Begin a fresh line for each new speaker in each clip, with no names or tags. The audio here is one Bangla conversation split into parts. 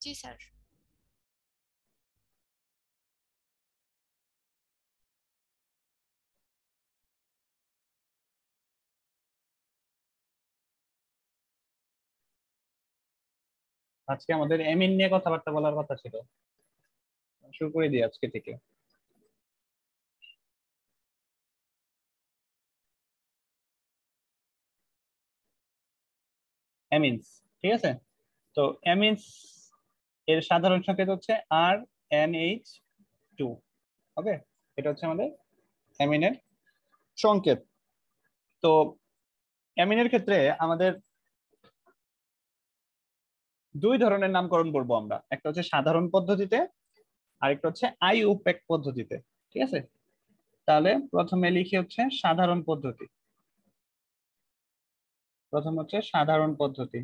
জি স্যার।
আজকে আমাদের এমিন নিয়ে কথাবার্তা বলার কথা ছিল, শুরু করে দিই আজকে থেকে। অ্যামিনস, ঠিক আছে। তো অ্যামিনস এর সাধারণ সংকেত হচ্ছে RNH2। ওকে, এটা হচ্ছে আমাদের অ্যামিনের সংকেত। তো অ্যামিনের ক্ষেত্রে আমাদের দুই ধরনের নামকরণ করবো আমরা, একটা হচ্ছে সাধারণ পদ্ধতিতে, আরেকটা হচ্ছে আইইউপ্যাক পদ্ধতিতে। ঠিক আছে, তাহলে প্রথমে লিখি হচ্ছে সাধারণ পদ্ধতি। প্রথম হচ্ছে সাধারণ পদ্ধতি।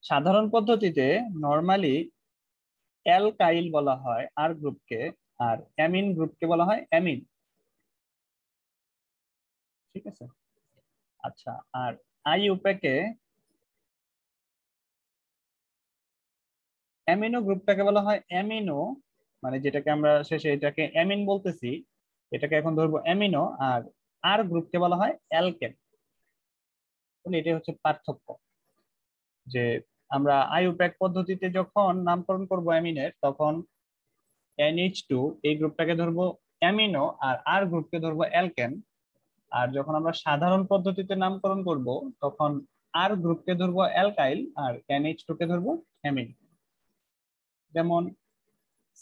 সাধারণ পদ্ধতিতে নরমালি অ্যালকাইল বলা হয় আর গ্রুপকে, আর অ্যামিন গ্রুপকে বলা হয় অ্যামিন। ঠিক আছে, আচ্ছা। আর আইইউপ্যাকে অ্যামিনো গ্রুপটাকে বলা হয় অ্যামিনো, মানে যেটাকে আমরা শেষে এটাকে অ্যামিন বলতেছি, এটাকে এখন ধরবো অ্যামিনো। আর আর গ্রুপকে বলা হয় অ্যালকেন। এটাই হচ্ছে পার্থক্য, যে আমরা আইইউপ্যাক পদ্ধতিতে যখন নামকরণ করব অ্যামিনের, তখন NH2 এই গ্রুপটাকে ধরবো অ্যামিনো, আর আর গ্রুপকে ধরবো অ্যালকেন। আর যখন আমরা সাধারণ পদ্ধতিতে নামকরণ করব, তখন আর গ্রুপকে ধরবো অ্যালকাইল, আর NH2 কে ধরবো অ্যামিন। যেমন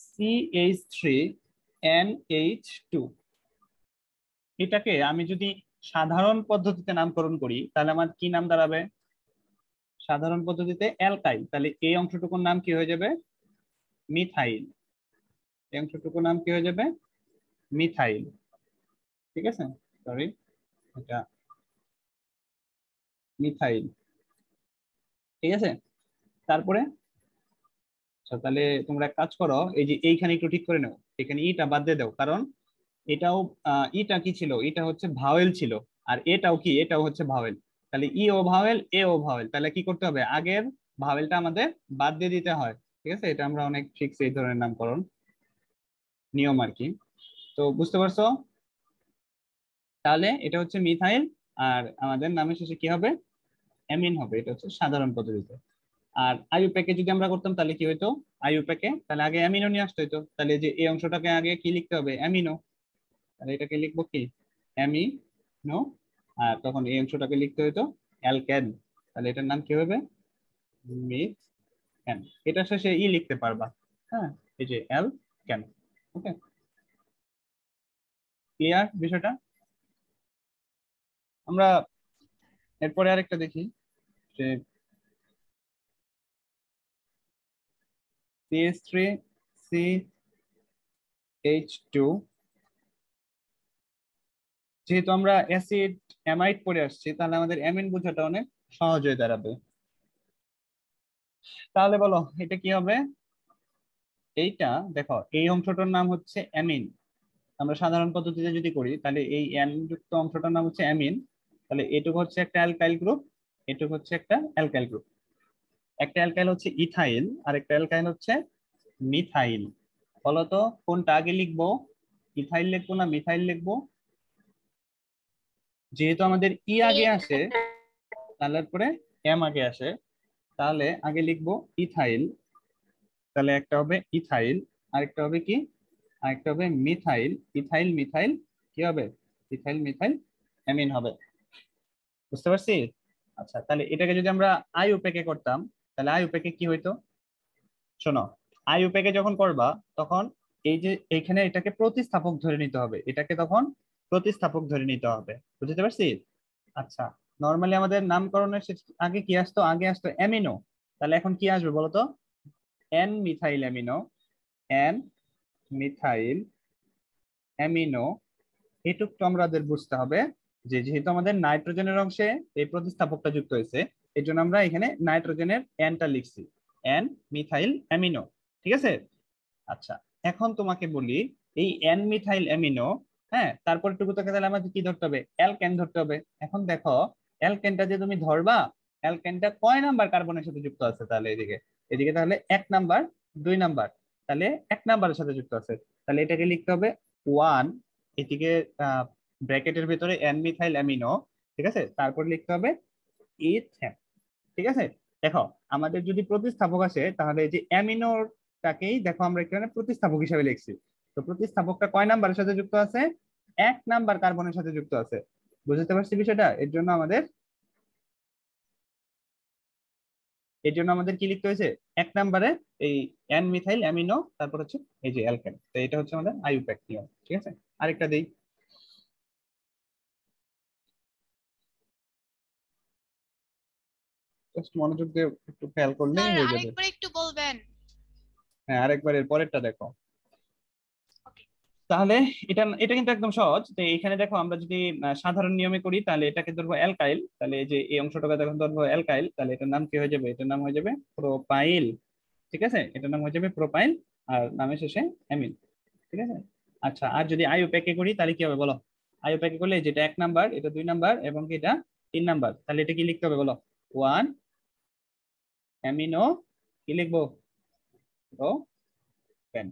CH3NH2, এটাকে আমি যদি সাধারণ পদ্ধতিতে নামকরণ করি, তাহলে আমার কি নাম দাঁড়াবে? সাধারণ পদ্ধতিতে অ্যালকাইল, তাহলে এই অংশটুকুর নাম কি হয়ে যাবে? মিথাইল। এই অংশটুকুর নাম কি হয়ে যাবে? মিথাইল। ঠিক আছে, সরি, এটা মিথাইল। ঠিক আছে, তারপরে আচ্ছা, তাহলে তোমরা এক কাজ করো, এই যে এইখানে একটু ঠিক করে নাও, এখানে ইটা বাদ দিয়ে দাও, কারণ এটাও ইটা কি ছিল? এটা হচ্ছে ভাওয়েল ছিল। আর এটাও কি? এটাও হচ্ছে ভাওয়েল। তাহলে ই ও ভাওয়েল, এ ও ভাওয়েল, তাহলে কি করতে হবে? আগের ভাওয়েলটা আমাদের বাদ দিয়ে দিতে হয়। ঠিক আছে, এটা আমরা অনেক শিখছি এই ধরনের নামকরণ নিয়ম আর কি। তো বুঝতে পারছো? তাহলে এটা হচ্ছে মিথাইল, আর আমাদের নামের শেষে কি হবে? অ্যামিন হবে। এটা হচ্ছে সাধারণ পদ্ধতিতে। আর আইইউপ্যাকে যদি আমরা করতাম, তাহলে কি হইতো? আইইউপ্যাকে তাহলে আগে অ্যামিনো নিয়ে আসতে হইতো। তাহলে যে এই অংশটাকে আগে কি লিখতে হবে? অ্যামিনো। তাহলে এটাকে লিখবো কি? অ্যামিনো। আর তখন এই অংশটাকে লিখতে হইতো অ্যালকেন। তাহলে এটার নাম কি হবে? মিথেন। এটা শেষে ই লিখতে পারবা। হ্যাঁ, এই যে অ্যালকেন। ওকে, ক্লিয়ার বিষয়টা? আমরা এরপরে আরেকটা দেখি, যে CH3CH2, যেহেতু আমরা অ্যাসিড অ্যামাইড পড়ে আসছি, তাহলে আমাদের অ্যামিন বোঝাটা অনেক সহজ হয়ে দাঁড়াবে। তাহলে বলো এটা কি হবে? এইটা দেখো, এই অংশটার নাম হচ্ছে অ্যামিন। আমরা সাধারণ পদ্ধতিতে যদি করি, তাহলে এই এন যুক্ত অংশটার নাম হচ্ছে অ্যামিন। তাহলে এটুকু হচ্ছে একটা অ্যালকাইল গ্রুপ, এটুকু হচ্ছে একটা অ্যালকাইল গ্রুপ। একটা অ্যালকাইল হচ্ছে ইথাইল, আর একটা অ্যালকাইল হচ্ছে মিথাইল। বলতো কোনটা আগে লিখবো? ইথাইল লিখবো না মিথাইল লিখবো? যেহেতু আমাদের ই আগে আসে, তারপরে এম আগে আসে, তাহলে আগে লিখবো ইথাইল। তাহলে একটা হবে ইথাইল, আরেকটা হবে কি? আরেকটা হবে মিথাইল। ইথাইল মিথাইল কি হবে? ইথাইল মিথাইল অ্যামিন হবে। বুঝতে পারছি? আচ্ছা, তাহলে এটাকে যদি আমরা আইইউপ্যাকে করতাম, তাহলে আইইউপ্যাকে কি হইতো? শোনো, আইইউপ্যাকে যখন করবা, তখন এই যে এইখানে এটাকে প্রতিস্থাপক ধরে নিতে হবে, এটাকে তখন প্রতিস্থাপক ধরে নিতে হবে। বুঝতে পারছি? আচ্ছা, নর্মালি আমাদের নামকরণের আগে কি আসতো? আগে আসতো অ্যামিনো। তাহলে এখন কি আসবে বলতো? N methyl amino. N methyl amino. এটুকু তো আমাদের বুঝতে হবে, যে যেহেতু আমাদের নাইট্রোজেনের অংশে এই প্রতিস্থাপকটা যুক্ত হয়েছে, এই জন্য আমরা এখানে নাইট্রোজেনের এনটা লিখছি, এন মিথাইল অ্যামিনো। ঠিক আছে, আচ্ছা। এখন তোমাকে বলি, এই এন মিথাইল অ্যামিনো, হ্যাঁ, তারপর টুকু তোকে তাহলে আমাদের কি ধরতে হবে? অ্যালকেন ধরতে হবে। এখন দেখো, অ্যালকেনটা যে তুমি ধরবা, অ্যালকেনটা কয় নাম্বার কার্বনের সাথে যুক্ত আছে, তাহলে এদিকে এদিকে তাহলে 1 নাম্বার 2 নাম্বার, তাহলে 1 নাম্বারের সাথে যুক্ত আছে, তাহলে এটাকে লিখতে হবে 1, এদিকে ব্র্যাকেটের ভিতরে এন মিথাইল অ্যামিনো, ঠিক আছে, তারপর লিখতে হবে ইথেন, ঠিক আছে। দেখো আমাদের যদি প্রতিস্থাপক আসে তাহলে এই যে অ্যামিনোটাকেই দেখো আমরা এখানে প্রতিস্থাপক হিসেবে লিখছি। তো প্রতিস্থাপকটা কয় নাম্বারের সাথে যুক্ত আছে? 1 নাম্বার কার্বনের সাথে যুক্ত আছে। বুঝতে পারছি বিষয়টা? এর জন্য আমাদের কি লিখতে হয়েছে? 1 নাম্বারে এই এন মিথাইল অ্যামিনো, তারপর হচ্ছে এই যে অ্যালকেন। তো এটা হচ্ছে আমাদের আইইউপ্যাক নিয়ম, ঠিক আছে। আরেকটা দেই, জাস্ট মনোযোগ দিয়ে একটু খেয়াল করলেই
স্যার
হয়ে যাবে।
আরেকবার একটু বলবেন?
হ্যাঁ, আরেকবার এর পরেরটা দেখো।
ওকে।
তাহলে এটা এটা কিন্তু একদম সহজ। তো এখানে দেখো আমরা যদি সাধারণ নিয়মে করি তাহলে এটাকে ধরবো অ্যালকাইল, তাহলে এই যে এই অংশটাকে দেখো ধরবো অ্যালকাইল, তাহলে এটার নাম কি হয়ে যাবে? এটার নাম হয়ে যাবে প্রোপাইল, ঠিক আছে, এটার নাম হয়ে যাবে প্রোপাইল, আর নামের শেষে অ্যামিন, ঠিক আছে। আচ্ছা, আর যদি আইইউপ্যাকে করি তাহলে কি হবে বলো? আইইউপ্যাকে করলে যেটা 1 নাম্বার, এটা 2 নাম্বার এবং কি এটা 3 নাম্বার, তাহলে এটা কি লিখতে হবে বলো? 1 অ্যামিনো, কি লিখবো? প্রোপেন,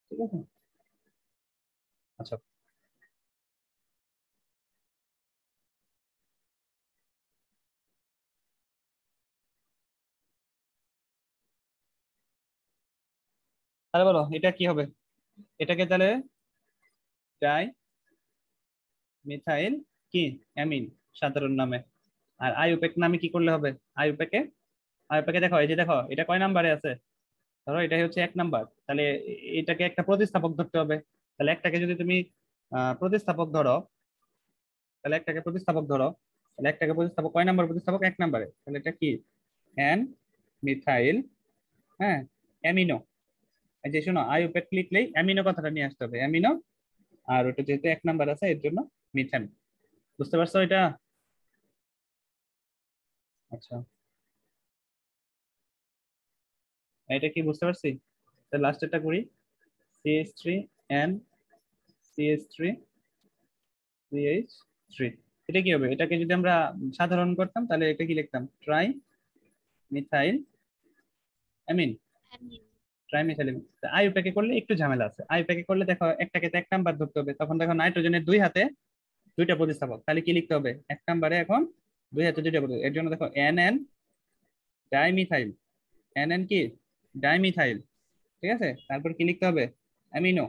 ঠিক আছে। আচ্ছা, তাহলে বলো এটা কি হবে? এটাকে তাহলে ডাই মিথাইল কি অ্যামিন সাধারণ নামে, আর আইইউপ্যাক নামে কি করলে হবে? আইইউপ্যাকে আইইউপ্যাকে দেখো এই যে দেখো এটা কয় নাম্বারে আছে? ধরো এটা হচ্ছে 1 নাম্বার, তাহলে এটাকে একটা প্রতিস্থাপক ধরতে হবে। তাহলে একটাকে যদি তুমি প্রতিস্থাপক ধরো, তাহলে একটাকে প্রতিস্থাপক কয় নাম্বার প্রতিস্থাপক? 1 নাম্বারে, তাহলে এটা কি? এন মিথাইল, হ্যাঁ, অ্যামিনো। এই যে শোনো, আইইউপ্যাক লিখলেই অ্যামিনো কথাটা নিয়ে আসতে হবে, অ্যামিনো, আর ওটা যেহেতু 1 নাম্বার আছে এর জন্য মিথেন। বুঝতে পারছো এটা? আচ্ছা, এটা কি বুঝতে পারছি? তাহলে লাস্টেরটা করি, CH3 N CH3 CH3, এটা কি হবে? এটাকে যদি আমরা সাধারণ করতাম তাহলে এটা কি লিখতাম? Tri methyl amine,
amine.
Trimethyl amine. আইইউপ্যাকে করলে একটু ঝামেলা আছে। আইইউপ্যাকে করলে দেখো একটাকে তো 1 নাম্বার ধরতে হবে, তখন দেখো নাইট্রোজেনের 2 হাতে 2টা প্রতিস্থাপক, তাহলে কি লিখতে হবে? 1 নাম্বারে এখন 2 হাতে 2টা প্রতিস্থাপক, এর জন্য দেখো N N dimethyl, N N কি ডাইমিথাইল, ঠিক আছে, তারপর কি লিখতে হবে? Amino,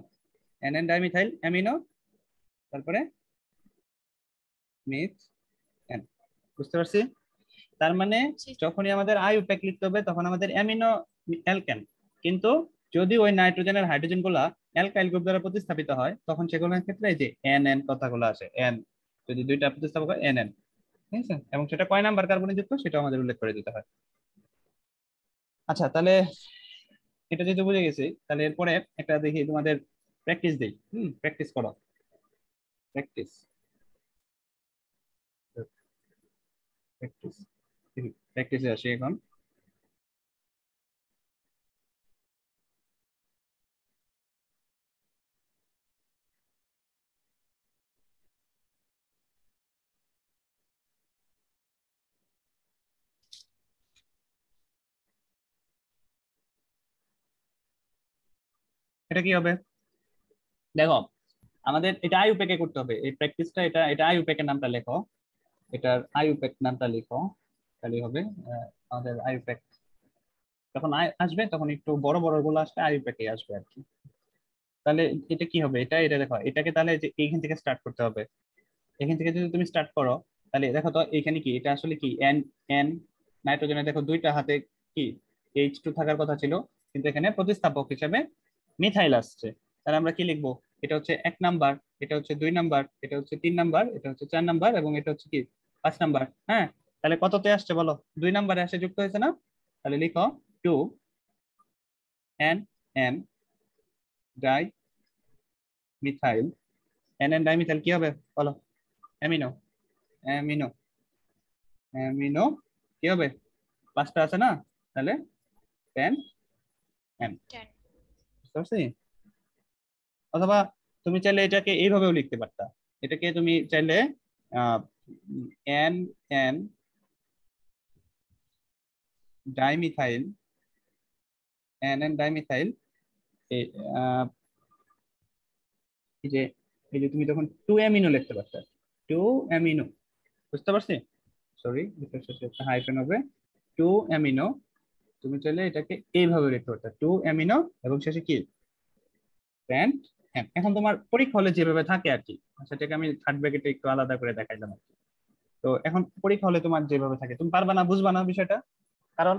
N N dimethyl amino, তারপরে মিথ এন। বুঝতে পারছি? তার মানে
জি।
যখনই আমাদের আইইউপ্যাক লিখতে হবে তখন আমাদের অ্যামিনো অ্যালকেন, কিন্তু যদি ওই নাইট্রোজেনের হাইড্রোজেন গুলা অ্যালকাইল গ্রুপ দ্বারা প্রতিস্থাপিত হয় তখন সেগুলোর ক্ষেত্রে এই যে এন এন কথাগুলো আসে, এন যদি 2টা প্রতিস্থাপক হয় এন এন, ঠিক আছে, এবং সেটা কয় নাম্বার কার্বনে যুক্ত সেটা আমাদের উল্লেখ করে দিতে হয়। আচ্ছা, তাহলে এটা যেহেতু বুঝে গেছি, তাহলে এরপরে একটা দেখি তোমাদের প্র্যাকটিস দেই, প্র্যাকটিস করো, প্র্যাকটিস প্র্যাকটিস প্র্যাকটিসে আসি এখন। এটা কি হবে? দেখো আমাদের এটা আইইউপ্যাকে করতে হবে এই প্র্যাকটিসটা, এটা এটা আইইউপ্যাকের নামটা লেখো, এটার আইইউপ্যাক নামটা লিখো, তাহলে হবে আমাদের আইইউপ্যাক যখন আসবে তখন একটু বড় বড় গুলো আসবে, আইইউপ্যাকে আসবে আর কি। তাহলে এটা কি হবে? এটা এটা দেখো, এটাকে তাহলে যে এইখান থেকে স্টার্ট করতে হবে। এখান থেকে যদি তুমি স্টার্ট করো তাহলে দেখো তো এখানে কি এটা আসলে কি এন এন, নাইট্রোজেনের দেখো 2টা হাতে কি H2 থাকার কথা ছিল, কিন্তু এখানে প্রতিস্থাপক হিসেবে মিথাইল আসছে। তাহলে আমরা কি লিখবো? এটা হচ্ছে 1 নাম্বার, এটা হচ্ছে 2 নাম্বার, এটা হচ্ছে 3 নাম্বার, এটা হচ্ছে 4 নাম্বার এবং এটা হচ্ছে কি 5 নাম্বার। হ্যাঁ, তাহলে কততে আসছে বলো? 2 নাম্বারে আসে যুক্ত হয়েছে না? তাহলে লিখো 2 N N die methyl, N N die methyl কি হবে বলো? অ্যামিনো, অ্যামিনো, অ্যামিনো, কি হবে? 5টা আছে না? তাহলে 10 N।
10।
বুঝতে পারছি? অথবা তুমি চাইলে এটাকে এইভাবেও লিখতে পারতা, এটাকে তুমি চাইলে N N dimethyl NN dimethyl এই যে তুমি তখন 2 অ্যামিনো লিখতে পারছো, 2 অ্যামিনো, বুঝতে পারছি? সরি, একটা হাইফেন হবে, 2 অ্যামিনো। তুমি চাইলে এটাকে এইভাবে লিখতে পারতো, 2 অ্যামিনো এবং শেষে কি প্যান্ট। হ্যাঁ, এখন তোমার পরীক্ষা হলে যেভাবে থাকে আর কি, সেটাকে আমি থার্ড ব্র্যাকেটে একটু আলাদা করে দেখাইলাম আর কি। তো এখন পরীক্ষা হলে তোমার যেভাবে থাকে তুমি পারবা না, বুঝবা না বিষয়টা। কারণ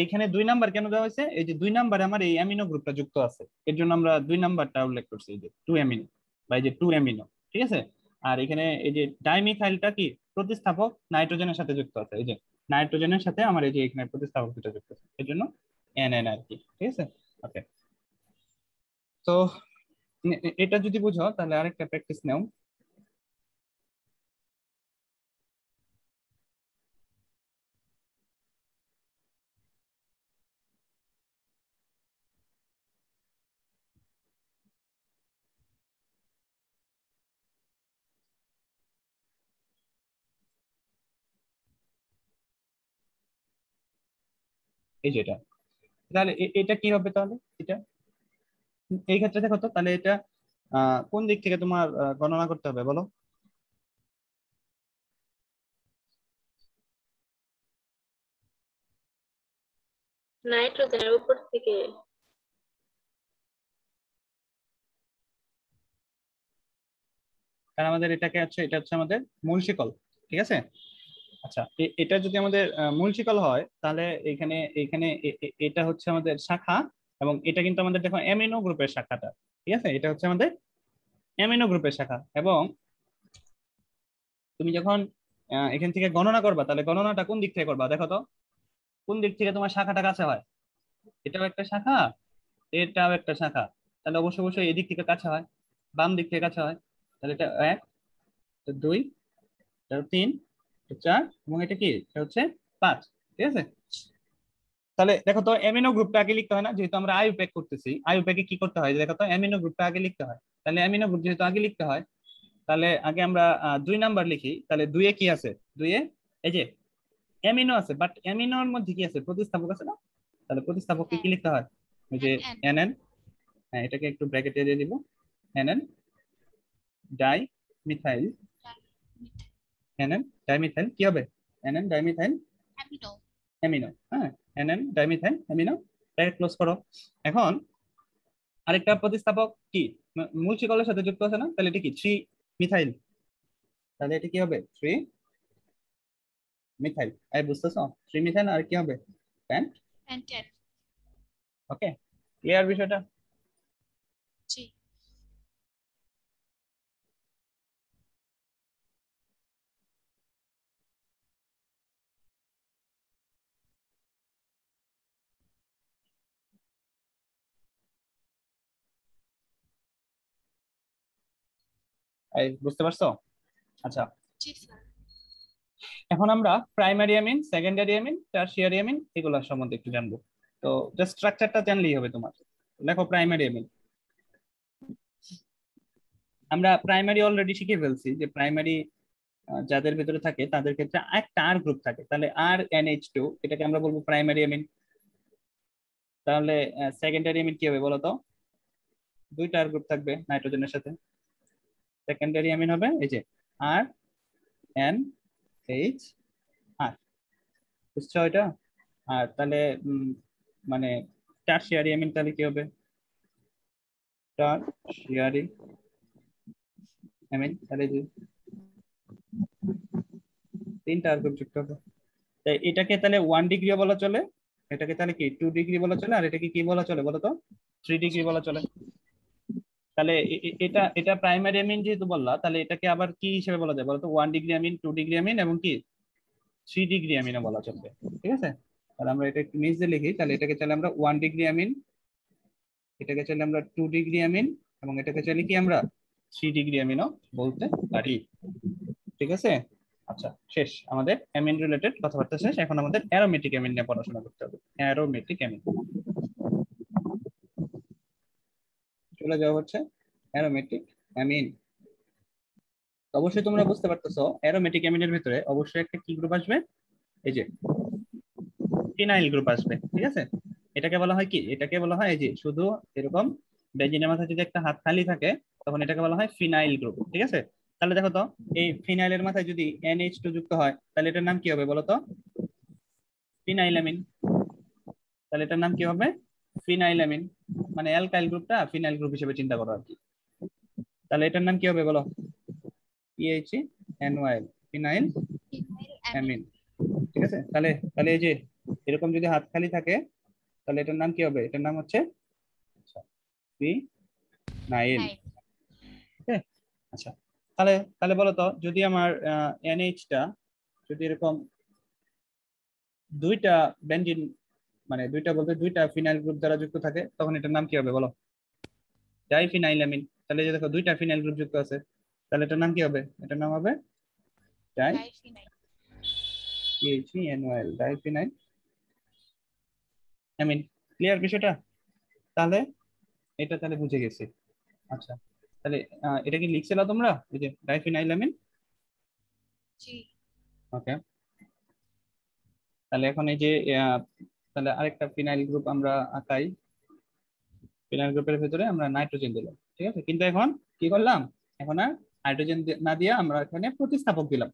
এইখানে 2 নাম্বার কেন দেওয়া হয়েছে, এই যে 2 নাম্বারে আমার এই অ্যামিনো গ্রুপটা যুক্ত আছে, এর জন্য আমরা 2 নাম্বারটা উল্লেখ করছি, এই যে 2 অ্যামিনো বা এই যে 2 অ্যামিনো, ঠিক আছে? আর এখানে এই যে ডাইমিথাইলটা কি প্রতিস্থাপক নাইট্রোজেনের সাথে যুক্ত আছে, এই যে নাইট্রোজেনের সাথে আমার এই যে এখানে প্রতিস্থাপক দুটো যুক্ত আছে, এর জন্য NN আর কি, ঠিক আছে? ওকে, তো এটা যদি বুঝো তাহলে আরেকটা প্র্যাকটিস নাও। এই যে এটা, তাহলে এটা কি হবে তাহলে? এটা এই ক্ষেত্রে দেখো তো, তাহলে এটা কোন দিক থেকে তোমার গণনা করতে হবে বলো?
নাইট্রোজেনের উপর থেকে।
কারণ আমাদের এটাকে হচ্ছে, এটা হচ্ছে আমাদের মূল শিকল, ঠিক আছে? আচ্ছা, এটা যদি আমাদের মূল শিকল হয় তাহলে এখানে এখানে এটা হচ্ছে আমাদের শাখা, এবং এটা কিন্তু আমাদের দেখো অ্যামিনো গ্রুপের শাখাটা, ঠিক আছে? এটা হচ্ছে আমাদের অ্যামিনো গ্রুপের শাখা। এবং তুমি যখন এখান থেকে গণনা করবা, তাহলে গণনাটা কোন দিক থেকে করবা দেখো তো, কোন দিক থেকে তোমার শাখাটা কাছে হয়? এটাও একটা শাখা, এটাও একটা শাখা, তাহলে অবশ্যই অবশ্যই এদিক থেকে কাছে হয়, বাম দিক থেকে কাছে হয়। তাহলে এটা 1, এটা 2, এটা 3, এটা 4, এবং এটা কি, এটা হচ্ছে 5, ঠিক আছে? তাহলে দেখো তো অ্যামিনো গ্রুপটা আগে লিখতে হয় না, যেহেতু আমরা আইইউপ্যাক করতেছি, আইইউপ্যাকে কি করতে হয় দেখো তো, অ্যামিনো গ্রুপটা আগে লিখতে হয়। তাহলে অ্যামিনো গ্রুপ যেহেতু আগে লিখতে হয়, তাহলে আগে আমরা 2 নাম্বার লিখি। তাহলে 2 এ কি আছে? 2 এ এই যে অ্যামিনো আছে, বাট অ্যামিনোর মধ্যে কি আছে? প্রতিস্থাপক আছে না? তাহলে প্রতিস্থাপককে কি
হ্যাঁ,
লিখতে হয়? ওই যে
NN
NN। হ্যাঁ, এটাকে একটু ব্র্যাকেটে দিয়ে দিব, NN di methyl, NN dimethyl কি হবে? NN dimethyl
amino
amino. হ্যাঁ, NN dimethyl amino, bracket close করো। এখন আরেকটা প্রতিস্থাপক কি মূল শিকলের সাথে যুক্ত আছে না? তাহলে এটা কি 3 মিথাইল, তাহলে এটা কি হবে? 3 মিথাইল। এই বুঝতেছো? 3 মিথাইল আর কি হবে? প্যান্ট।
and 10
ওকে, ক্লিয়ার বিষয়টা?
G.
এই বুঝতে পারছো? আচ্ছা,
G sir.
এখন আমরা primary amine, secondary amine, tertiary amine এগুলোর সম্বন্ধে একটু জানবো। তো জাস্ট স্ট্রাকচারটা জানলেই হবে তোমার। দেখো প্রাইমারি অ্যামিন, আমরা প্রাইমারি অলরেডি শিখে ফেলছি যে প্রাইমারি যাদের ভিতরে থাকে তাদের ক্ষেত্রে একটা আর গ্রুপ থাকে, তাহলে RNH2, এটাকে আমরা বলবো প্রাইমারি অ্যামিন। তাহলে সেকেন্ডারি অ্যামিন কি হবে বলো তো? 2টা আর গ্রুপ থাকবে নাইট্রোজেনের সাথে। সেকেন্ডারি অ্যামিন হবে এই যে RNH, বুঝছো এটা? আর তাহলে মানে টারশিয়ারি অ্যামিন তাহলে কি হবে? টারশিয়ারি অ্যামিন তাহলে যে 3টা আর গ্রুপ যুক্ত হবে। তাই এটাকে তাহলে 1 ডিগ্রি বলা চলে, এটাকে তাহলে কি 2 ডিগ্রি বলা চলে, আর এটাকে কি বলা চলে বলো তো? 3 ডিগ্রি
3
বলা চলে।
degree
তাহলে এটা এটা প্রাইমারি অ্যামিন যেহেতু বললা, তাহলে এটাকে আবার কি হিসেবে বলা যায় বলো তো? 1 ডিগ্রি অ্যামিন, 2 ডিগ্রি অ্যামিন, এবং কি 3 ডিগ্রি অ্যামিনও বলা চলবে, ঠিক আছে? তাহলে আমরা এটা একটু নিচে লিখি, তাহলে এটাকে চাইলে আমরা 1 ডিগ্রি অ্যামিন, এটাকে চাইলে আমরা 2 ডিগ্রি অ্যামিন, এবং এটাকে চাইলে কি আমরা 3 ডিগ্রি অ্যামিনও বলতে পারি, ঠিক আছে? আচ্ছা, শেষ আমাদের অ্যামিন রিলেটেড কথাবার্তা শেষ। এখন আমাদের অ্যারোমেটিক অ্যামিন নিয়ে পড়াশোনা করতে হবে। অ্যারোমেটিক অ্যামিন, চলে যাওয়া হচ্ছে অ্যারোমেটিক অ্যামিন। অবশ্যই তোমরা বুঝতে পারতেছো অ্যারোমেটিক অ্যামিনের ভিতরে অবশ্যই একটা কি গ্রুপ আসবে? এই যে ফিনাইল গ্রুপ আসবে, ঠিক আছে। এটাকে বলা হয় কি, এটাকে বলা হয় এই যে শুধু এরকম বেঞ্জিনের মাথায় যদি একটা হাত খালি থাকে তখন এটাকে বলা হয় ফিনাইল গ্রুপ, ঠিক আছে। তাহলে দেখো তো এই ফিনাইলের মাথায় যদি NH2 যুক্ত হয় তাহলে এটার নাম কি হবে বলো তো? ফিনাইলামিন। তাহলে এটার নাম কি হবে? ফিনাইলামিন। মানে অ্যালকাইল গ্রুপটা ফিনাইল গ্রুপ হিসেবে চিন্তা করো আর কি। তাহলে এটার নাম কি হবে বলো? PHNOL, phenyl
phenyl amine.
Amine, ঠিক আছে। তাহলে তাহলে এই যে এরকম যদি হাত খালি থাকে তাহলে এটার নাম কি হবে? এটার নাম হচ্ছে ফিনাইল।
নাইন।
ঠিক আছে। আচ্ছা, তাহলে তাহলে বলো তো যদি আমার NH টা যদি এরকম দুইটা বেঞ্জিন, মানে দুইটা বলতে দুইটা ফিনাইল গ্রুপ দ্বারা যুক্ত থাকে তখন এটার নাম কি হবে বলো? ডাইফিনাইলামিন। তাহলে এই যে দেখো দুইটা ফিনাইল গ্রুপ যুক্ত আছে, তাহলে এটার নাম কি হবে? এটার নাম হবে
diphenyl.
DiPHNOL, diphenyl amine. Clear বিষয়টা? তাহলে এটা তাহলে বুঝে গেছি। আচ্ছা, তাহলে এটা কি লিখছিল তোমরা এই যে ডাইফিনাইলামিন?
জি।
ওকে, তাহলে এখন এই যে তাহলে আরেকটা ফিনাইল গ্রুপ আমরা আঁকাই। ফিনাইল গ্রুপের ভিতরে আমরা নাইট্রোজেন দিলাম, ঠিক আছে। কিন্তু এখন কি করলাম? এখন আর হাইড্রোজেন না দিয়ে আমরা এখানে প্রতিস্থাপক দিলাম।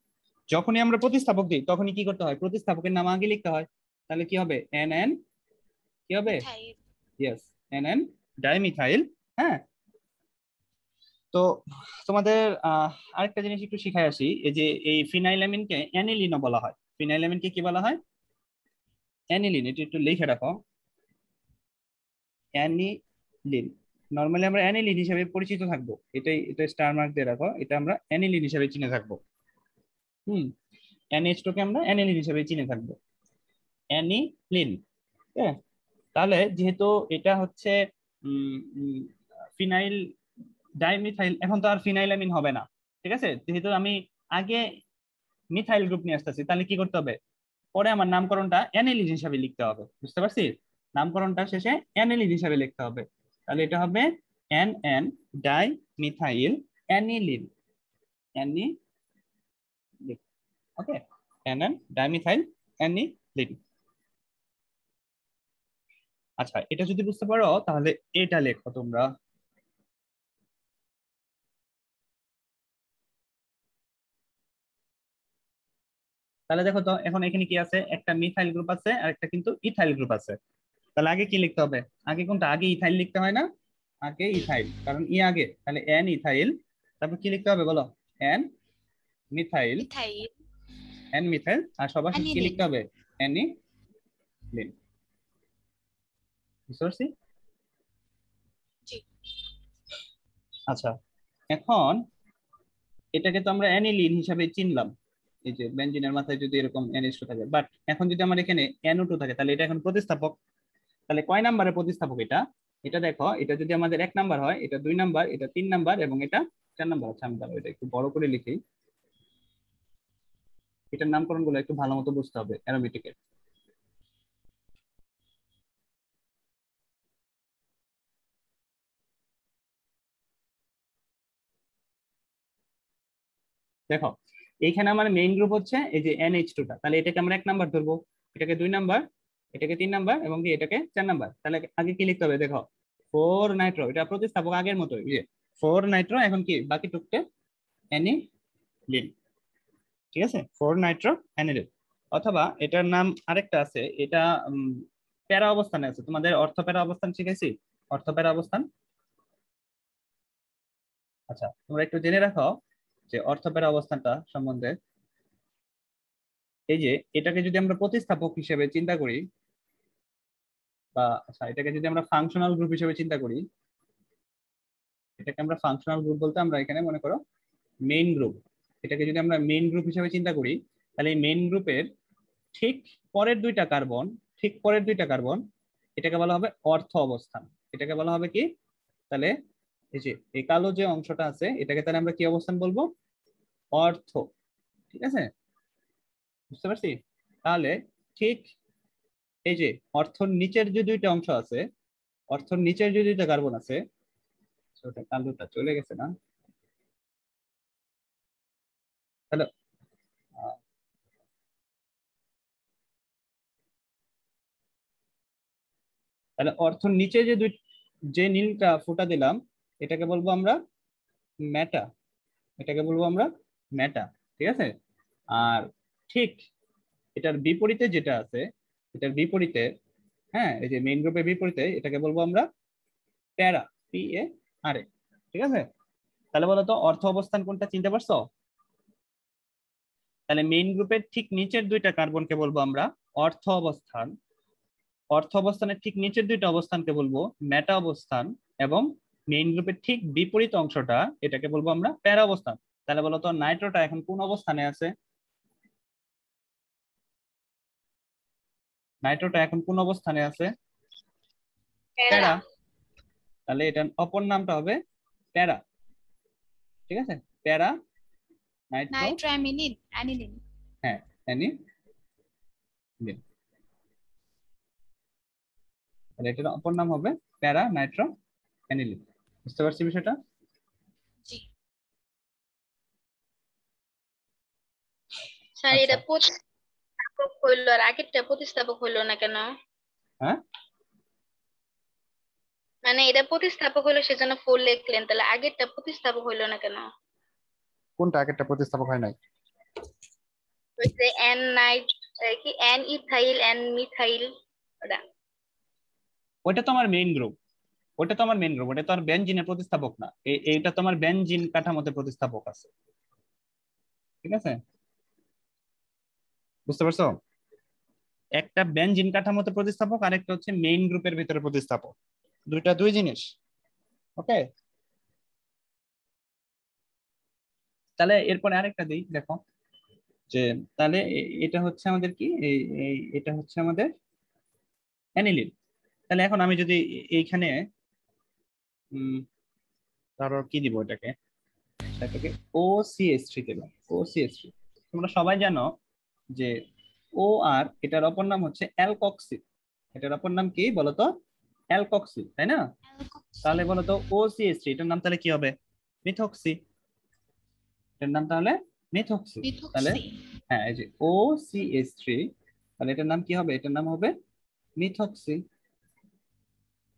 যখনই আমরা প্রতিস্থাপক দিই তখনই কি করতে হয়? প্রতিস্থাপকের নাম আগে লিখতে হয়। তাহলে কি হবে? NN কি হবে?
মিথাইল।
Yes, NN dimethyl. হ্যাঁ, তো তোমাদের আরেকটা জিনিস একটু শিখাই আসি। এই যে এই ফিনাইলামিনকে অ্যানিলিনও বলা হয়। ফিনাইলামিনকে কি বলা হয়? অ্যানিলিন। এটি একটু লিখে রাখো, অ্যানিলিন। নর্মালি আমরা অ্যানিলিন হিসেবে পরিচিত থাকবো, এটাই, এটা স্টার মার্ক দিয়ে রাখো, এটা আমরা অ্যানিলিন হিসেবে চিনে থাকবো। হুম, NH2 কে আমরা অ্যানিলিন হিসেবে চিনে থাকবো, অ্যানিলিন। হ্যাঁ, তাহলে যেহেতু এটা হচ্ছে ফিনাইল ডাইমিথাইল, এখন তো আর ফিনাইলামিন হবে না, ঠিক আছে। যেহেতু আমি আগে মিথাইল গ্রুপ নিয়ে আসতেছি তাহলে কি করতে হবে? পরে আমার নামকরণটা অ্যানিলিন হিসাবে লিখতে হবে, বুঝতে পারছি? নামকরণটা শেষে অ্যানিলিন হিসাবে লিখতে হবে। তাহলে এটা হবে NN di methyl aniline, aniline. Okay, NN dimethyl aniline. আচ্ছা, এটা যদি বুঝতে পারো তাহলে এটা লেখো তোমরা। তাহলে দেখো তো এখন এখানে কি আছে? একটা মিথাইল গ্রুপ আছে আর একটা কিন্তু ইথাইল গ্রুপ আছে। তাহলে আগে কি লিখতে হবে? আগে কোনটা? আগে ইথাইল লিখতে হয় না? আগে ইথাইল, কারণ আগে, তাহলে N ইথাইল। তারপর কি লিখতে হবে বলো? N methyl,
methyl
N methyl, আর সবার শেষে কি
অ্যানিলিন।
লিখতে হবে? অ্যানিলিন। বুঝতে পারছি?
জি।
আচ্ছা, এখন এটাকে তো আমরা অ্যানিলিন হিসাবে চিনলাম, এই যে বেঞ্জিনের মাথায় যদি এরকম NH2 থাকে। বাট এখন যদি আমার এখানে NO2 থাকে তাহলে এটা এখন প্রতিস্থাপক। তাহলে কয় নাম্বারের প্রতিস্থাপক এটা? এটা দেখো, এটা যদি আমাদের 1 নাম্বার হয়, এটা 2 নাম্বার, এটা 3 নাম্বার এবং এটা 4 নাম্বার। আচ্ছা, আমি দাঁড়াও এটা একটু বড় করে লিখি, এটার নামকরণ গুলো একটু ভালো মতো বুঝতে হবে অ্যারোমেটিকের। দেখো, এইখানে আমার মেইন গ্রুপ হচ্ছে এই যে NH2 টা, তাহলে এটাকে আমরা 1 নাম্বার ধরবো, এটাকে 2 নাম্বার, এটাকে 3 নাম্বার এবং কি এটাকে 4 নাম্বার। তাহলে আগে কি লিখতে হবে দেখো? 4 নাইট্রো, এটা প্রতিস্থাপক আগের মতো, এই যে 4 নাইট্রো, এখন কি বাকি টুকটে অ্যানিলিন, ঠিক আছে। 4 নাইট্রো অ্যানিলিন। অথবা এটার নাম আরেকটা আছে, এটা প্যারা অবস্থানে আছে। তোমাদের অর্থ প্যারা অবস্থান শিখেছি, অর্থ প্যারা অবস্থান। আচ্ছা, তোমরা একটু জেনে রাখো যে অর্থ প্যারা অবস্থানটা সম্বন্ধে। এই যে এটাকে যদি আমরা প্রতিস্থাপক হিসেবে চিন্তা করি, বা আচ্ছা এটাকে যদি আমরা ফাংশনাল গ্রুপ হিসেবে চিন্তা করি, এটাকে আমরা ফাংশনাল গ্রুপ বলতে আমরা এখানে মনে করো মেইন গ্রুপ, এটাকে যদি আমরা মেইন গ্রুপ হিসেবে চিন্তা করি তাহলে এই মেইন গ্রুপের ঠিক পরের 2টা কার্বন, ঠিক পরের 2টা কার্বন, এটাকে বলা হবে অর্থ অবস্থান। এটাকে বলা হবে কি? তাহলে এই যে এই কালো যে অংশটা আছে এটাকে তাহলে আমরা কি অবস্থান বলবো? অর্থ, ঠিক আছে। বুঝতে পারছি? তাহলে ঠিক এই যে অর্থর নিচের যে 2টা অংশ আছে, অর্থর নিচের যে 2টা কার্বন আছে, ওটা কালোটা চলে গেছে না? তাহলে তাহলে অর্থর নিচে যে নীলটা ফোঁটা দিলাম এটাকে বলবো আমরা মেটা, এটাকে বলবো আমরা মেটা, ঠিক আছে। আর ঠিক এটার বিপরীতে যেটা আছে, এটার বিপরীতে, হ্যাঁ, এই যে মেইন গ্রুপের বিপরীতে এটাকে বলবো আমরা প্যারা, PARA, ঠিক আছে। তাহলে বলো তো অর্থ অবস্থান কোনটা চিনতে পারছো? তাহলে মেইন গ্রুপের ঠিক নিচের দুইটা কার্বনকে বলবো আমরা অর্থ অবস্থান, অর্থ অবস্থানের ঠিক নিচের দুইটা অবস্থানকে বলবো মেটা অবস্থান, এবং মেইন গ্রুপের ঠিক বিপরীত অংশটা এটাকে বলবো আমরা প্যারা অবস্থান। তাহলে বলো তো নাইট্রোটা এখন কোন অবস্থানে আছে? নাইট্রোটা এখন কোন অবস্থানে আছে? প্যারা। তাহলে এটার অপর নামটা হবে প্যারা, ঠিক আছে, প্যারা নাইট্রো
নাইট্রোঅ্যামিনিন, অ্যানিলিন।
হ্যাঁ, অ্যানিলিন। তাহলে এটার অপর নাম হবে প্যারা নাইট্রো অ্যানিলিন। বুঝতে পারছি বিষয়টা?
জি
স্যার
আচ্ছা।
এটা প্রতিস্থাপক হইলো আর আগেরটা প্রতিস্থাপক হইলো না কেন?
হ্যাঁ,
মানে এটা প্রতিস্থাপক হইলো সেজন্য 4 লিখলেন, তাহলে আগেরটা প্রতিস্থাপক হইলো না কেন?
কোনটা আগেরটা প্রতিস্থাপক হয় নাই?
ওই যে এন নাইট কি এন ইথাইল এন মিথাইল ওটা।
ওইটা তো আমার মেইন গ্রুপ, ওটা তো আমার মেইন গ্রুপ, ওটা তো আর বেনজিনের প্রতিস্থাপক না। এইটা তোমার বেনজিন কাঠামোতে প্রতিস্থাপক আছে, ঠিক আছে, বুঝতে পারছো? একটা বেনজিন কাঠামোতে প্রতিস্থাপক আর একটা হচ্ছে মেইন গ্রুপের ভিতরে প্রতিস্থাপক, দুইটা দুই জিনিস। ওকে, তাহলে এরপরে আরেকটা দিই, দেখো যে তাহলে এটা হচ্ছে আমাদের কি, এটা হচ্ছে আমাদের অ্যানিলিন। তাহলে এখন আমি যদি এইখানে ধরো কি দিব এটাকে, এটাকে OCH3 দিলাম, OCH3। তোমরা সবাই জানো যে ও আর এটার অপর নাম হচ্ছে অ্যালকক্সিল, এটার অপর নাম কি বলতো? অ্যালকক্সিল, তাই না? তাহলে বলতো OCH3 এটার নাম তাহলে কি হবে? মিথক্সি, এটার নাম তাহলে মিথক্সি। তাহলে হ্যাঁ, এই যে OCH3, তাহলে এটার নাম কি হবে? এটার নাম হবে মিথক্সি।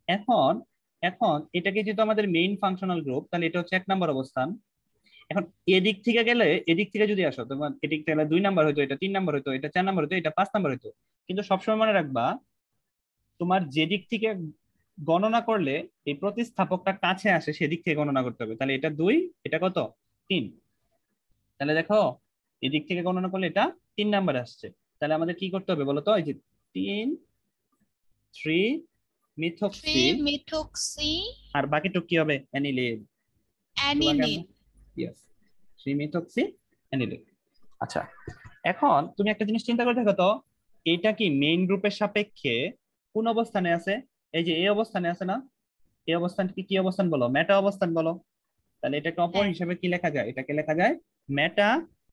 এখন এখন এটাকে যেহেতু আমাদের মেইন ফাংশনাল গ্রুপ, তাহলে এটা হচ্ছে 1 নম্বর অবস্থান। এখন এদিক থেকে গেলে, এদিক থেকে যদি আসো তোমার এদিক থেকে 2 নাম্বার হইতো, এটা 3 নাম্বার হইতো, এটা 4 নাম্বার হইতো, এটা 5 নাম্বার হইতো। কিন্তু সবসময় মনে রাখবা তোমার যেদিক থেকে গণনা করলে এই প্রতিস্থাপকটা কাছে আসে সেদিক থেকে গণনা করতে হবে। তাহলে এটা 2, এটা কত? 3। তাহলে দেখো এদিক থেকে গণনা করলে এটা 3 নাম্বার আসছে। তাহলে আমাদের কি করতে হবে বলো তো? এই যে 3 মিথক্সি,
মিথক্সি
আর বাকিটুকু কি হবে? Aniline.
Aniline.
Yes, 3 methoxy aniline. আচ্ছা, এখন তুমি একটা জিনিস চিন্তা করে দেখো তো, এটা কি মেইন গ্রুপের সাপেক্ষে কোন অবস্থানে আছে? এই যে এই অবস্থানে আছে না? এই অবস্থানটি কি অবস্থান বলো? মেটা অবস্থান বলো। তাহলে এটাকে অপর হিসেবে কি লেখা যায়? এটাকে লেখা যায় মেটা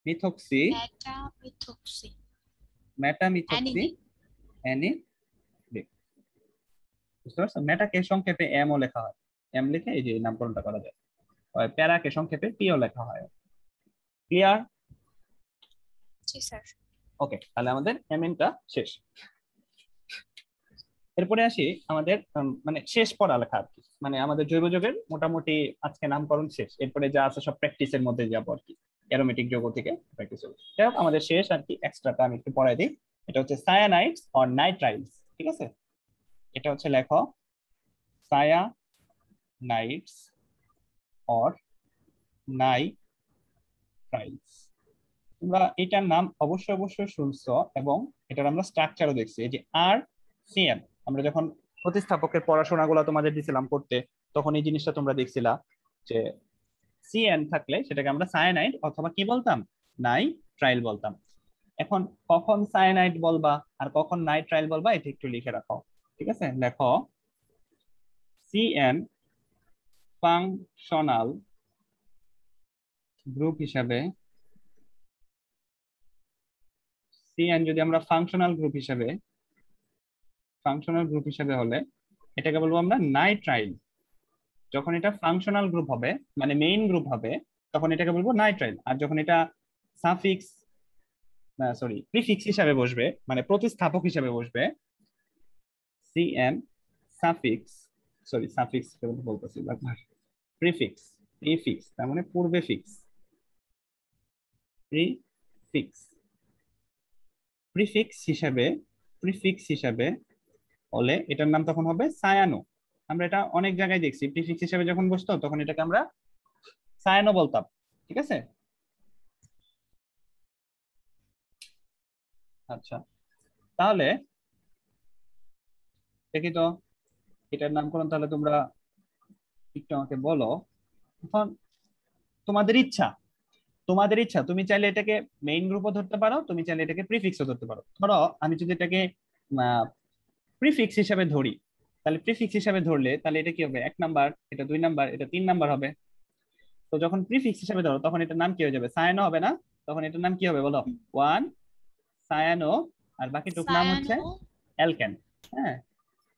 মিথক্সি,
মেটামিথক্সি
মেটা মিথক্সি অ্যানিলিন। বুঝতে পারছো? মেটাকে সংক্ষেপে এম ও লেখা হয়, এম লিখে এই যে নামকরণটা করা যায়। প্যারাকে সংক্ষেপে পিও লেখা হয়। ক্লিয়ার?
জি স্যার।
ওকে, তাহলে আমাদের এমএনটা শেষ। এরপরে আসি আমাদের মানে শেষ পড়ালেখা আর কি, মানে আমাদের জৈব যৌগের মোটামুটি আজকে নামকরণ শেষ। এরপরে যা আছে সব প্র্যাকটিসের মধ্যে যাবো আর কি, অ্যারোমেটিক যৌগ থেকে প্র্যাকটিস হবে। যাই হোক, আমাদের শেষ আর কি, এক্সট্রাটা আমি একটু পড়াই দিই। এটা হচ্ছে সায়ানাইডস অর নাইট্রাইলস, ঠিক আছে। এটা হচ্ছে লেখো সায়ানাইডস অর নাইট্রাইলস। তোমরা এটার নাম অবশ্যই অবশ্যই শুনছো, এবং এটার আমরা স্ট্রাকচারও দেখছি। এই যে RCN, আমরা যখন প্রতিস্থাপকের পড়াশোনাগুলো তোমাদের দিছিলাম করতে, তখন এই জিনিসটা তোমরা দেখছিলা যে CN থাকলে সেটাকে আমরা সায়ানাইড অথবা কি বলতাম? নাইট্রাইল বলতাম। এখন কখন সায়ানাইড বলবা আর কখন নাইট্রাইল বলবা এটা একটু লিখে রাখো, ঠিক আছে। লেখো CN ফাংশনাল গ্রুপ হিসাবে, CN যদি আমরা ফাংশনাল গ্রুপ হিসেবে হলে এটাকে বলবো আমরা নাইট্রাইল। যখন এটা ফাংশনাল গ্রুপ হবে মানে মেইন গ্রুপ হবে তখন এটাকে বলবো নাইট্রাইল। আর যখন এটা সাফিক্স প্রিফিক্স হিসাবে বসবে মানে প্রতিস্থাপক হিসাবে বসবে, CN সাফিক্স, সরি সাফিক্স বলতেছি বারবার, প্রিফিক্স, প্রিফিক্স তার মানে পূর্বে ফিক্স, প্রিফিক্স, প্রিফিক্স হিসাবে হলে এটার নাম তখন হবে সায়ানো। আমরা এটা অনেক জায়গায় দেখছি, প্রিফিক্স হিসাবে যখন বসতো তখন এটাকে আমরা সায়ানো বলতাম। ঠিক আছে, আচ্ছা তাহলে দেখি তো এটার নামকরণ তাহলে তোমরা একটু আমাকে বলো। এখন তোমাদের ইচ্ছা, তোমাদের ইচ্ছা, তুমি চাইলে এটাকে মেইন গ্রুপও ধরতে পারো, তুমি চাইলে এটাকে প্রিফিক্সও ধরতে পারো। ধরো আমি যদি এটাকে প্রিফিক্স হিসাবে ধরি, তাহলে প্রিফিক্স হিসাবে ধরলে তাহলে এটা কি হবে, 1 নাম্বার, এটা 2 নাম্বার, এটা 3 নাম্বার হবে। তো যখন প্রিফিক্স হিসাবে ধরো তখন এটার নাম কি হয়ে যাবে, সায়ানো হবে না? তখন এটার নাম কি হবে বলো, 1 সায়ানো, আর বাকিটুক নাম হচ্ছে
সায়ানো
অ্যালকেন। হ্যাঁ,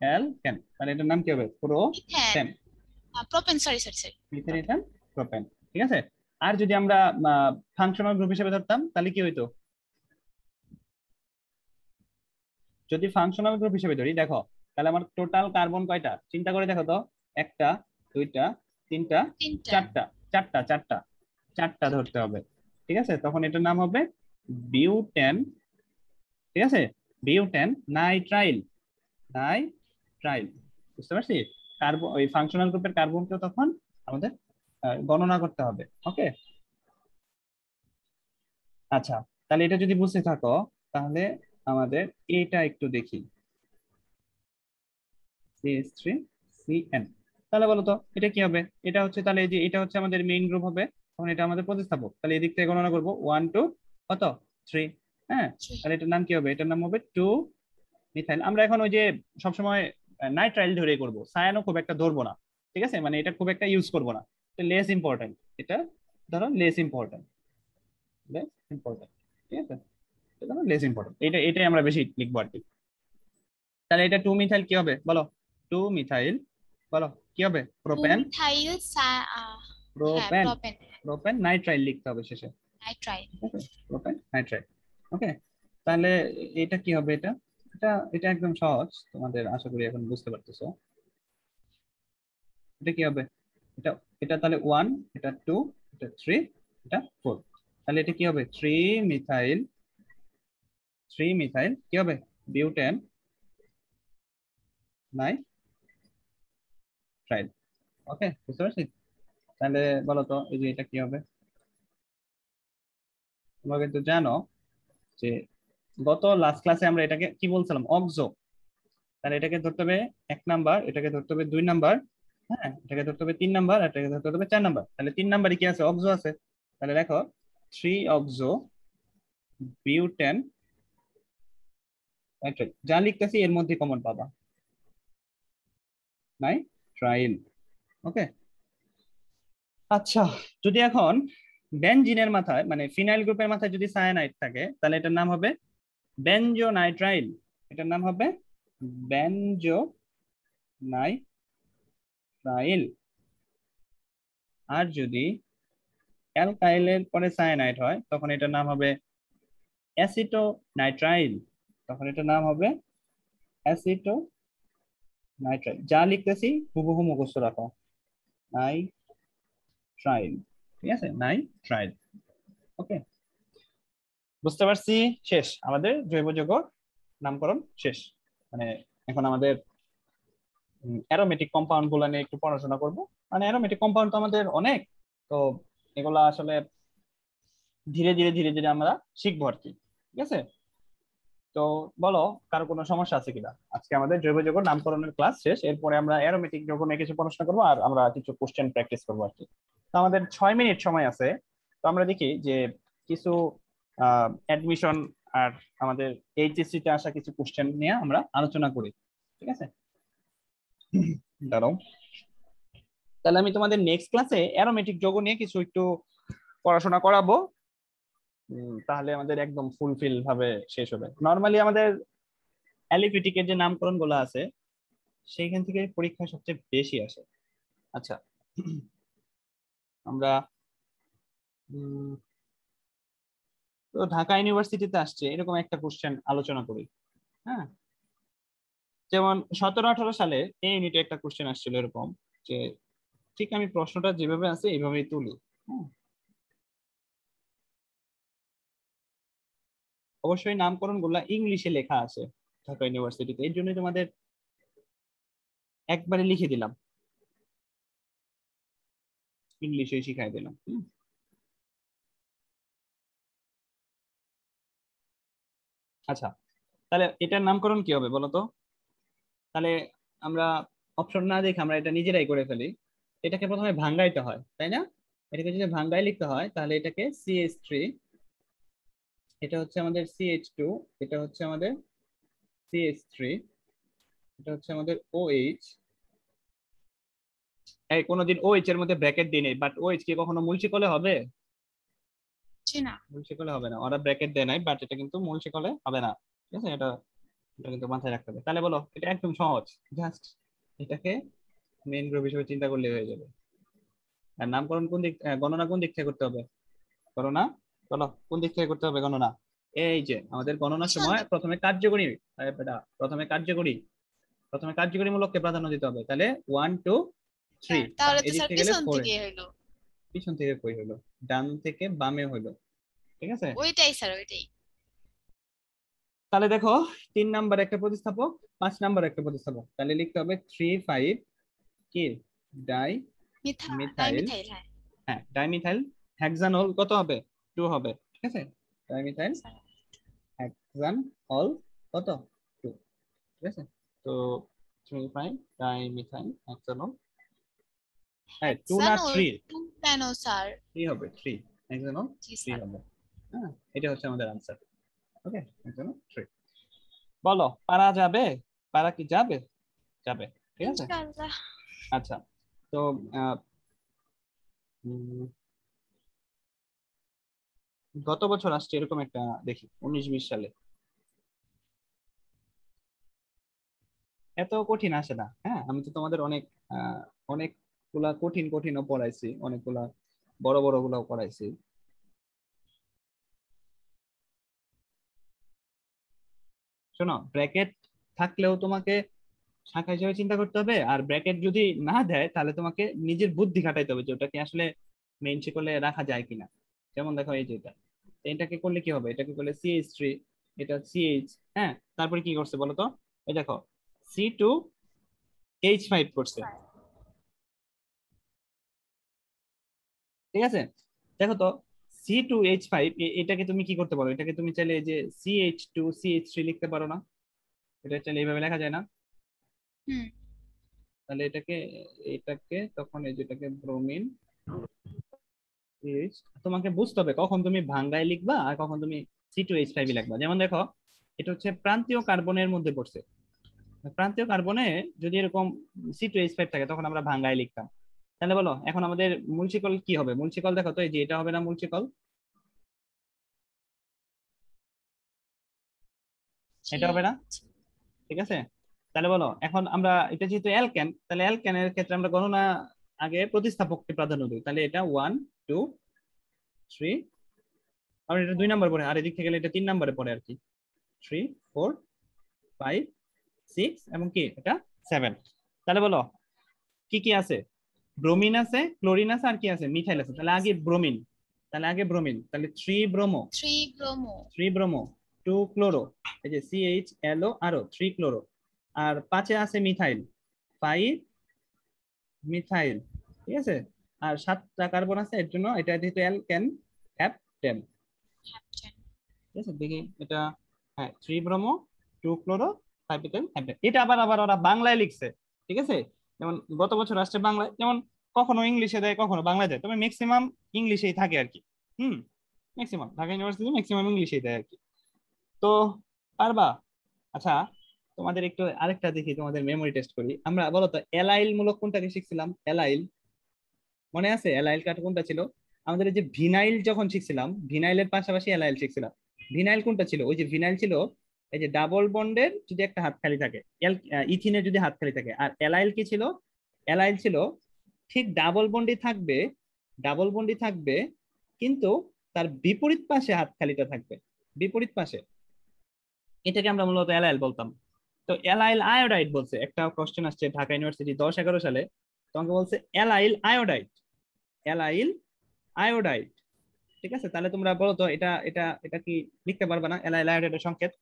অ্যালকেন, তাহলে এটার নাম কি হবে, propane,
propane, sorry sorry sorry,
methane, propane. ঠিক আছে, আর যদি আমরা ফাংশনাল গ্রুপ হিসেবে ধরতাম তাহলে কি হইতো, যদি ফাংশনাল গ্রুপ হিসেবে ধরি দেখো, তাহলে আমার টোটাল কার্বন কয়টা চিন্তা করে দেখো তো, 1টা 2টা 3টা
3টা।
4টা, 4টা ধরতে হবে। ঠিক আছে, তখন এটার নাম হবে বিউটেন। ঠিক আছে, বিউটেন নাইট্রাইল, নাইট্রাইল, বুঝতে পারছি? কার্বন, ওই ফাংশনাল গ্রুপের কার্বনকেও তখন আমাদের গণনা করতে হবে। ওকে, আচ্ছা তাহলে এটা যদি বুঝতে থাকো তাহলে আমাদের এটা একটু দেখি, CH3CN। তাহলে বলো তো এটা কি হবে, এটা হচ্ছে তাহলে এই যে এটা হচ্ছে আমাদের মেইন গ্রুপ হবে, তখন এটা আমাদের প্রতিস্থাপক, তাহলে এদিক থেকে গণনা করবো 1 2 কত 3। হ্যাঁ, তাহলে এটার নাম কি হবে, এটার নাম হবে 2 মিথাইল। আমরা এখন ওই যে সবসময় নাইট্রাইল ধরে করব, সায়ানো খুব একটা ধরবো না। ঠিক আছে, মানে এটা খুব একটা ইউজ করবো না, তো লেস ইম্পর্টেন্ট, এটা ধরো লেস ইম্পর্টেন্ট, লেস ইম্পর্টেন্ট। ঠিক আছে, এটা ধরো লেস ইম্পর্টেন্ট, এটাই আমরা বেশি লিখবো আর কি। তাহলে এটা 2 মিথাইল কি হবে বলো, 2 মিথাইল, বলো কি হবে,
2
প্রোপেন,
মিথাইল হ্যাঁ
প্রোপেন,
প্রোপেন
প্রোপেন নাইট্রাইল লিখতে হবে শেষে।
নাইট্রাইল।
ঠিক আছে, প্রোপেন নাইট্রাইল। ওকে, তাহলে এটা কি হবে, এটা এটা এটা একদম সহজ, তোমাদের আশা করি এখন বুঝতে পারতেছো। এটা কি হবে, এটা এটা তাহলে 1, এটা 2, এটা 3, এটা 4, তাহলে এটা কি হবে 3 মিথাইল, 3 মিথাইল কি হবে, বিউটেন নাইট্রাইল। ওকে, বুঝতে পারছি? তাহলে বলো তো এই যে এটা কি হবে, তোমরা কিন্তু জানো যে গত লাস্ট ক্লাসে আমরা এটাকে কি বলছিলাম, অক্সো। তাহলে এটাকে ধরতে হবে 1 নাম্বার, এটাকে ধরতে হবে 2 নাম্বার, হ্যাঁ এটাকে ধরতে হবে 3 নাম্বার, আর এটাকে ধরতে হবে 4 নাম্বার। তাহলে 3 নাম্বারে কি আছে, অক্সো আছে। তাহলে দেখো 3 অক্সো বিউটেন নাইট্রাইল, যা লিখতেছি এর মধ্যে কমন পাবা, নাইট্রাইল। ওকে, আচ্ছা যদি এখন বেনজিনের মাথায় মানে ফিনাইল গ্রুপের মাথায় যদি সায়ানাইড থাকে তাহলে এটার নাম হবে বেনজোনাইট্রাইল, এটার নাম হবে বেনজোনাইট্রাইল। আর যদি অ্যালকাইলের পরে সায়ানাইড হয় তখন এটার নাম হবে অ্যাসিটোনাইট্রাইল, তখন এটার নাম হবে অ্যাসিটোনাইট্রাইল। যা লিখতেছি হুবহু মুখস্থ রাখো, নাইট্রাইল। ঠিক আছে, নাইট্রাইল। ওকে, বুঝতে পারছি। শেষ আমাদের জৈব যৌগ নামকরণ শেষ, মানে এখন আমাদের অ্যারোমেটিক কম্পাউন্ড গুলো নিয়ে একটু পড়াশোনা করব। মানে অ্যারোমেটিক কম্পাউন্ড তো আমাদের অনেক, তো এগুলা আসলে ধীরে ধীরে আমরা শিখবো আর কি। ঠিক আছে, তো বলো কারো কোনো সমস্যা আছে কিনা? আজকে আমাদের জৈব যৌগ নামকরণের ক্লাস শেষ, এরপরে আমরা অ্যারোমেটিক যৌগ নিয়ে কিছু পড়াশোনা করবো আর আমরা কিছু কোশ্চেন প্র্যাকটিস করবো আর কি। তো আমাদের 6 মিনিট সময় আছে, তো আমরা দেখি যে কিছু অ্যাডমিশন আর আমাদের এইচএসসি তে আসা কিছু কোশ্চেন নিয়ে আমরা আলোচনা করি। ঠিক আছে, দাঁড়াও, তাহলে আমি তোমাদের নেক্সট ক্লাসে অ্যারোমেটিক যৌগ নিয়ে কিছু একটু পড়াশোনা করাবো। তাহলে আমাদের একদম ফুলফিল ভাবে শেষ হবে। নর্মালি আমাদের অ্যালিফেটিকের যে নামকরণ গুলো আছে সেইখান থেকে পরীক্ষা সবচেয়ে বেশি আসে। আচ্ছা, আমরা তো ঢাকা ইউনিভার্সিটিতে আসছে এরকম একটা কোশ্চেন আলোচনা করি। হ্যাঁ, যেমন 17-18 সালে এই ইউনিটে একটা কোশ্চেন আসছিল এরকম যে ঠিক আমি প্রশ্নটা যেভাবে আছে এইভাবেই তুলি। অবশ্যই নামকরণ গুলা ইংলিশে লেখা আছে ঢাকা ইউনিভার্সিটিতে, এর জন্য তোমাদের একবারে লিখে দিলাম, ইংলিশে শিখাই দিলাম। আচ্ছা, তাহলে এটার নামকরণ কি হবে বলো তো? তাহলে আমরা অপশন না দেখে আমরা এটা নিজেরাই করে ফেলি। এটাকে প্রথমে ভাঙ্গাইতে হয়, তাই না? এটাকে যদি ভাঙ্গাই লিখতে হয় তাহলে এটাকে CH3, এটা হচ্ছে আমাদের CH2, এটা হচ্ছে আমাদের CH3, এটা হচ্ছে আমাদের OH। এই কোনোদিন OH এর মধ্যে ব্র্যাকেট দিই নেই, বাট OH কি কখনো মূল শিকলে হবে?
জি না।
মূল শিকলে হবে না, ওরা ব্র্যাকেট দেয় নাই, বাট এটা কিন্তু মূল শিকলে হবে না। ঠিক আছে, এটা এটা কিন্তু মাথায় রাখতে হবে। তাহলে বলো, এটা একদম সহজ, জাস্ট এটাকে মেইন গ্রুপ হিসেবে চিন্তা করলে হয়ে যাবে। আর নামকরণ কোন দিক, গণনা কোন দিক থেকে করতে হবে? গণনা বলো কোন দিক থেকে করতে হবে গণনা? এই যে আমাদের গণনার
পিছন
সময়
দিক।
প্রথমে কার্যকরী, প্রথমে কার্যকরী, প্রথমে কার্যকরী মূলককে প্রাধান্য দিতে হবে। তাহলে 1 2 3,
তাহলে তো
এদিক
স্যার
থেকে গেলে
পিছন
4,
থেকে হইলো।
পিছন থেকে কই হলো? ডান থেকে বামে হলো। ঠিক আছে,
ওইটাই স্যার, ওইটাই।
তাহলে দেখো 3 নাম্বার একটা প্রতিস্থাপক, 5 নাম্বার একটা প্রতিস্থাপক, তাহলে লিখতে হবে 3 5 কি ডাই মিথাইল,
ডাইমিথাইল, হ্যাঁ।
হ্যাঁ ডাইমিথাইল হেক্সানল কত হবে? 2 হবে। ঠিক আছে, ডাইমিথাইল
স্যার,
হেক্সানল কত? 2। ঠিক আছে, তো 3 5 ডাইমিথাইল হেক্সানল, হ্যাঁ 2 না
হেক্সানল
3?
2 কেন স্যার?
3 হবে, 3 হেক্সানল
জি
3
স্যার।
হবে। হ্যাঁ, এটা হচ্ছে আমাদের আনসার। ওকে, হেক্সানল 3। বলো পারা যাবে? পারা কি যাবে? যাবে। ঠিক আছে,
ইনশাআল্লাহ।
আচ্ছা। তো আহ, উম, গত বছর আসছে এরকম একটা, দেখি 19-20 সালে, এত কঠিন আসে না। হ্যাঁ, আমি তো তোমাদের অনেক অনেকগুলা কঠিন কঠিনও পড়াইছি, অনেকগুলা বড় বড় গুলাও পড়াইছি। শোনো, ব্র্যাকেট থাকলেও তোমাকে শাখা হিসেবে চিন্তা করতে হবে, আর ব্র্যাকেট যদি না দেয় তাহলে তোমাকে নিজের বুদ্ধি খাটাইতে হবে যে ওটাকে আসলে মেইন শিকলে রাখা যায় কিনা। যেমন দেখো এই যে এটা, এটাকে করলে কি হবে? এটাকে করলে CH3, এটা CH, হ্যাঁ তারপরে কি করছে বলো তো? এই দেখো C2H5 করছে। ঠিক আছে, দেখো তো C2H5, এটাকে তুমি কি করতে পারো? এটাকে তুমি চাইলে এই যে CH2CH3 লিখতে পারো না? এটা চাইলে এইভাবে লেখা যায় না?
হুম।
তাহলে এটাকে, এটাকে তখন এই যেটাকে ব্রোমিন CH, তোমাকে বুঝতে হবে কখন তুমি ভাঙ্গায় লিখবা আর কখন তুমি C2H5 লিখবা। যেমন দেখো, এটা হচ্ছে প্রান্তীয় কার্বনের মধ্যে পড়ছে। প্রান্তীয় কার্বনে যদি এরকম C2H5 থাকে তখন আমরা ভাঙ্গায় লিখতাম। তাহলে বলো এখন আমাদের মূল শিকল কি হবে? মূল শিকল দেখো তো, এই যে এটা হবে না মূল শিকল?
জি।
এটা হবে না? ঠিক আছে, তাহলে বলো এখন আমরা, এটা যেহেতু অ্যালকেন, তাহলে অ্যালকেনের ক্ষেত্রে আমরা গণনা আগে প্রতিস্থাপককে প্রাধান্য দিই। তাহলে এটা 1 2 3, আর এটা 2 নাম্বার পড়ে, আর এদিক থেকে গেলে এটা 3 নাম্বারে পড়ে আর কি। 3 4 5 6 এবং কি এটা 7। তাহলে বলো কি কি আছে? ব্রোমিন আছে, ক্লোরিন আছে, আর কি আছে? মিথাইল আছে। তাহলে আগে ব্রোমিন, তাহলে আগে ব্রোমিন, তাহলে 3 ব্রোমো,
3 ব্রোমো।
3 ব্রোমো, 2 ক্লোরো, এই যে CHLO আরো 3 ক্লোরো, আর 5-এ আছে মিথাইল, 5 মিথাইল। ঠিক আছে, আর 7টা কার্বন আছে, এর জন্য এটা যেহেতু অ্যালকেন হ্যাপটেন। ঠিক আছে, দেখি এটা, হ্যাঁ 3 ব্রোমো 2 ক্লোরো 5 মিথাইল হ্যাপটেন। এটা আবার আবার ওরা বাংলায় লিখছে। ঠিক আছে, যেমন গত বছর আসছে বাংলায়, যেমন কখনো ইংলিশে দেয় কখনো বাংলায় দেয়, তবে ম্যাক্সিমাম ইংলিশেই থাকে আর কি। হুম, ম্যাক্সিমাম ঢাকা ইউনিভার্সিটি ম্যাক্সিমাম ইংলিশেই দেয় আর কি। তো পারবা? আচ্ছা, তোমাদের একটু আরেকটা দেখি, তোমাদের মেমোরি টেস্ট করি আমরা। বলো তো অ্যালাইল মূলক কোনটাকে শিখছিলাম? অ্যালাইল মনে আছে? অ্যালাইল কাঠ কোনটা ছিল? আমাদের এই যে ভিনাইল যখন শিখছিলাম, ভিনাইলের পাশাপাশি অ্যালাইল শিখছিলাম। ভিনাইল কোনটা ছিল? ওই যে ভিনাইল ছিল এই যে ডাবল বন্ডের যদি একটা হাত খালি থাকে, ইথিনের যদি হাত খালি থাকে। আর অ্যালাইল কি ছিল? অ্যালাইল ছিল ঠিক ডাবল বন্ডই থাকবে, ডাবল বন্ডই থাকবে, কিন্তু তার বিপরীত পাশে হাত খালিটা থাকবে, বিপরীত পাশে। এটাকে আমরা মূলত অ্যালাইল বলতাম। তো অ্যালাইল আয়োডাইড বলছে, একটা কোশ্চেন আসছে ঢাকা ইউনিভার্সিটি 10-11 সালে, তোমাকে বলছে অ্যালাইল আয়োডাইড, অ্যালাইল আয়োডাইড। ঠিক আছে, তাহলে তোমরা বলো তো এটা এটা এটা কি লিখতে পারবে না? অ্যালাইল আয়োডাইডের সংকেত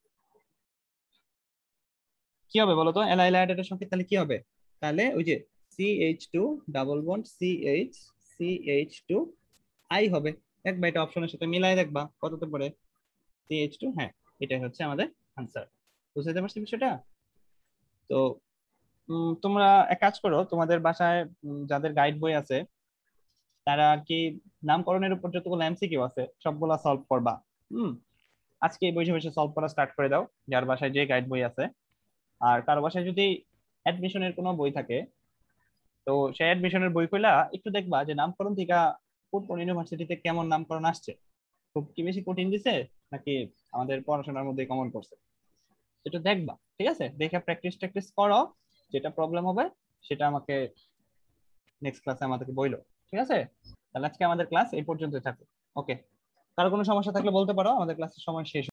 কি হবে বলো তো? অ্যালাইল আয়োডাইডের সংকেত তাহলে কি হবে? তাহলে ওই যে CH2 double bond CH2 I হবে। দেখবা এটা অপশনের সাথে মিলাই দেখবা কততে পড়ে CH2। হ্যাঁ, এটাই হচ্ছে আমাদের আনসার। বুঝতে পারছি বিষয়টা? তো তোমরা এক কাজ করো, তোমাদের বাসায় যাদের গাইড বই আছে তারা আর কি নামকরণের উপর যতগুলো এমসিকিউ আছে সবগুলা সলভ করবা। হুম, আজকে বসে বসে সলভ করা স্টার্ট করে দাও, যার বাসায় যে গাইড বই আছে। আর কারো বাসায় যদি অ্যাডমিশনের কোনো বই থাকে, তো সেই অ্যাডমিশনের বই খুলা একটু দেখবা যে নামকরণ থেকে কোন কোন ইউনিভার্সিটিতে কেমন নামকরণ আসছে, খুব কি বেশি কঠিন দিছে নাকি আমাদের পড়াশোনার মধ্যে কমন করছে, একটু দেখবা। ঠিক আছে, দেখে প্র্যাকটিস ট্যাকটিস করো, যেটা প্রবলেম হবে সেটা আমাকে নেক্সট ক্লাসে আমাদেরকে বইলো। ঠিক আছে, তাহলে আজকে আমাদের ক্লাস এই পর্যন্তই থাকবে। ওকে, কারো কোনো সমস্যা থাকলে বলতে পারো, আমাদের ক্লাসের সময় শেষ।